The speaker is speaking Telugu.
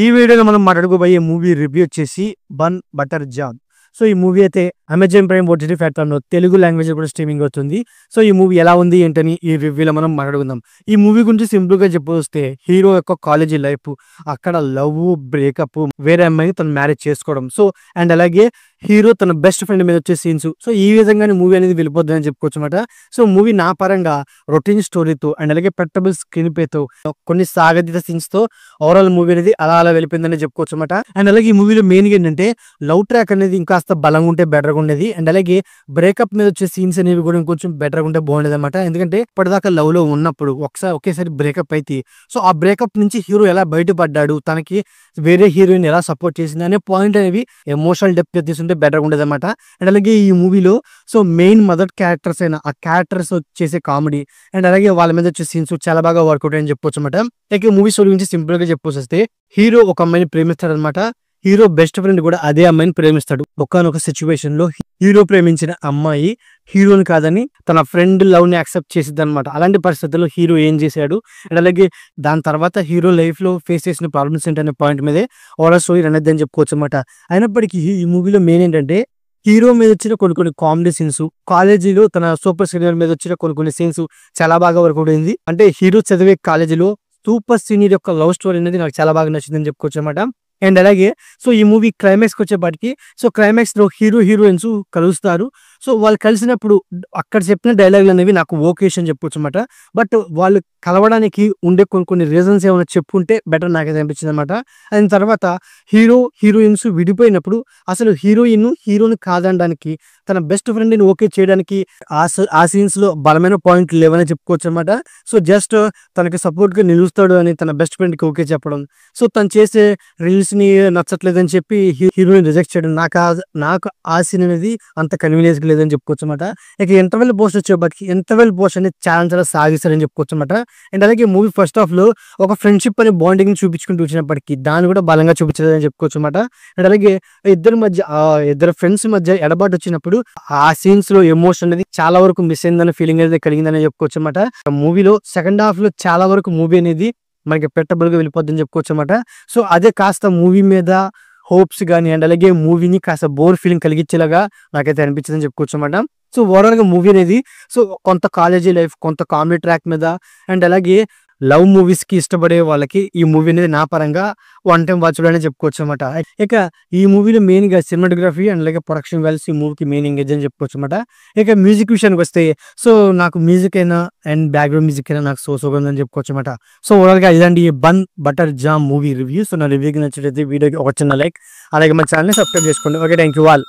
ఈ వీడియోలో మనం మాట్లాడుకోబోయే మూవీ రివ్యూ వచ్చేసి బన్ బటర్ జామ్. సో ఈ మూవీ అయితే అమెజాన్ ప్రైమ్ ఓటీటీ ప్లాట్ఫామ్లో తెలుగు లాంగ్వేజ్ కూడా స్ట్రీమింగ్ అవుతుంది. సో ఈ మూవీ ఎలా ఉంది ఏంటని ఈ రివ్యూలో మనం మాట్లాడుకుందాం. ఈ మూవీ గురించి సింపుల్గా చెప్పొస్తే హీరో యొక్క కాలేజీ లైఫ్, అక్కడ లవ్, బ్రేకప్, వేరే అమ్మాయిని తను మ్యారేజ్ చేసుకోవడం, సో అండ్ అలాగే హీరో తన బెస్ట్ ఫ్రెండ్ మీద వచ్చే సీన్స్. సో ఈ విధంగానే మూవీ అనేది వెళ్ళిపోద్దని చెప్పుకోవచ్చు అనమాట. సో మూవీ నా పరంగా రొటీన్ స్టోరీతో అండ్ అలాగే పెట్టబుల్ స్క్రీన్ పేతో కొన్ని సాగతీత సీన్స్ తో ఓవరాల్ మూవీ అనేది అలా వెళ్ళిపోయిందని చెప్పుకోవచ్చు అనమాట. అండ్ అలాగే ఈ మూవీలో మెయిన్ గా ఏంటంటే లవ్ ట్రాక్ అనేది ఇంకాస్త బలంగా ఉంటే బెటర్గా ఉండేది. అండ్ అలాగే బ్రేకప్ మీద వచ్చే సీన్స్ అనేవి కూడా ఇంకొంచెం బెటర్గా ఉంటే బాగుండేది అనమాట. ఎందుకంటే ఇప్పటిదాకా లవ్ లో ఉన్నప్పుడు ఒకేసారి బ్రేకప్ అయితే సో ఆ బ్రేకప్ నుంచి హీరో ఎలా బయటపడ్డాడు, తనకి వేరే హీరోయిన్ ఎలా సపోర్ట్ చేసింది అనే పాయింట్ అనేవి ఎమోషనల్ డెప్త్ తీసుకుంటే బెటర్గా ఉండేది అనమాట. అండ్ అలాగే ఈ మూవీలో సో మెయిన్ మదర్ క్యారెక్టర్స్ అయిన ఆ క్యారెక్టర్స్ చేసే కామెడీ అండ్ అలాగే వాళ్ళ మీద వచ్చే సీన్స్ చాలా బాగా వర్కౌట్ అని చెప్పొచ్చు అనమాట. లైక్ మూవీ స్టోరీ గురించి సింపుల్ గా చెప్పొచ్చు వస్తే హీరో ఒక అమ్మాయిని ప్రేమిస్తాడు అనమాట. హీరో బెస్ట్ ఫ్రెండ్ కూడా అదే అమ్మాయిని ప్రేమిస్తాడు. ఒకానొక సిచ్యువేషన్ లో హీరో ప్రేమించిన అమ్మాయి హీరోని కాదని తన ఫ్రెండ్ లవ్ ని యాక్సెప్ట్ చేసిద్ది అనమాట. అలాంటి పరిస్థితుల్లో హీరో ఏం చేశాడు అండ్ అలాగే దాని తర్వాత హీరో లైఫ్ లో ఫేస్ చేసిన ప్రాబ్లమ్స్ ఏంటనే పాయింట్ మీదే ఓవరాల్ స్టోరీ రన్ అని చెప్పుకోవచ్చు అనమాట. అయినప్పటికీ ఈ మూవీలో మెయిన్ ఏంటంటే హీరో మీద వచ్చిన కొన్ని కామెడీ సీన్స్, కాలేజీలో తన సూపర్ సీనియర్ మీద వచ్చిన కొన్ని సీన్స్ చాలా బాగా వర్కౌట్ అయింది. అంటే హీరో చదివే కాలేజీలో సూపర్ సీనియర్ యొక్క లవ్ స్టోరీ అనేది నాకు చాలా బాగా నచ్చిందని చెప్పుకోవచ్చు అనమాట. అండ్ అలాగే సో ఈ మూవీ క్లైమాక్స్కి వచ్చేపాటికి సో క్లైమాక్స్ లో హీరోయిన్స్ కలుస్తారు. సో వాళ్ళు కలిసినప్పుడు అక్కడ చెప్పిన డైలాగులు అనేవి నాకు ఓకేషన్ చెప్పుకోవచ్చు అనమాట. బట్ వాళ్ళు కలవడానికి ఉండే కొన్ని రీజన్స్ ఏమైనా చెప్పుంటే బెటర్ నాకైతే అనిపించింది అనమాట. దాని తర్వాత హీరోయిన్స్ విడిపోయినప్పుడు అసలు హీరోని కాదనడానికి తన బెస్ట్ ఫ్రెండ్ని ఓకే చేయడానికి ఆ సీన్స్ లో బలమైన పాయింట్లు లేవని చెప్పుకోవచ్చు అనమాట. సో జస్ట్ తనకి సపోర్ట్ గా నిలుస్తాడు అని తన బెస్ట్ ఫ్రెండ్ కి ఓకే చెప్పడం, సో తను చేసే రీల్స్ ని నచ్చట్లేదని చెప్పి హీరోయిన్ రిజెక్ట్ చేయడం, నాకు ఆ సీన్ అనేది అంత కన్వీనియన్స్ లేదని చెప్పుకోవచ్చు అనమాట. ఇక ఇంటర్వెల్ పోస్ట్ వచ్చేప్పటికి ఇంటర్వెల్ పోస్ట్ అనేది చాలా సాగిస్తారని చెప్పుకోవచ్చు అనమాట. అండ్ అలాగే మూవీ ఫస్ట్ హాఫ్ లో ఒక ఫ్రెండ్షిప్ అనే బాండింగ్ ని చూపించుకుంటూ వచ్చినప్పటికీ దాన్ని కూడా బలంగా చూపించలేదని చెప్పుకోవచ్చు అనమాట. అండ్ అలాగే ఇద్దరు ఫ్రెండ్స్ మధ్య ఎడబాటు వచ్చినప్పుడు ఆ సీన్స్ లో ఎమోషన్ అనేది చాలా వరకు మిస్ అయిందనే ఫీలింగ్ అనేది కలిగిందని చెప్పుకోవచ్చు అనమాట. మూవీలో సెకండ్ హాఫ్ లో చాలా వరకు మూవీ అనేది మనకి పెట్టబుల్ గా వెళ్ళిపోద్దని చెప్పుకోవచ్చు అనమాట. సో అదే కాస్త మూవీ మీద హోప్స్ కానీ అండ్ అలాగే మూవీని కాస్త బోర్ ఫీలింగ్ కలిగించేలాగా నాకైతే అనిపించిందని చెప్పుకోవచ్చు అనమాట. సో ఓవరాల్ గా మూవీ అనేది సో కొంత కాలేజీ లైఫ్, కొంత కామెడీ ట్రాక్ మీద అండ్ అలాగే లవ్ మూవీస్ కి ఇష్టపడే వాళ్ళకి ఈ మూవీ అనేది నా పరంగా వన్ టైం వాచ్ అని చెప్పుకోవచ్చు అనమాట. ఇక ఈ మూవీలో మెయిన్ గా సినిమాటోగ్రఫీ అండ్ అలాగే ప్రొడక్షన్ వాల్యూస్ ఈ మూవీకి మెయిన్ ఎంగేజ్ అని చెప్పుకోవచ్చు అనమాట. ఇక మ్యూజిక్ విషయానికి వస్తే సో నాకు మ్యూజిక్ అయినా అండ్ బ్యాక్గ్రౌండ్ మ్యూజిక్ అయినా నాకు సోగా ఉందని చెప్పుకోవచ్చు అనమాట. సో ఓవరాల్ గా ఇదండి bun butter jam movie review. So నా రివ్యూకి నచ్చినట్లయితే వీడియోకి ఒక చిన్న లైక్, అలాగే మన ఛానల్ సబ్స్క్రైబ్ చేసుకోండి. Okay, thank you all.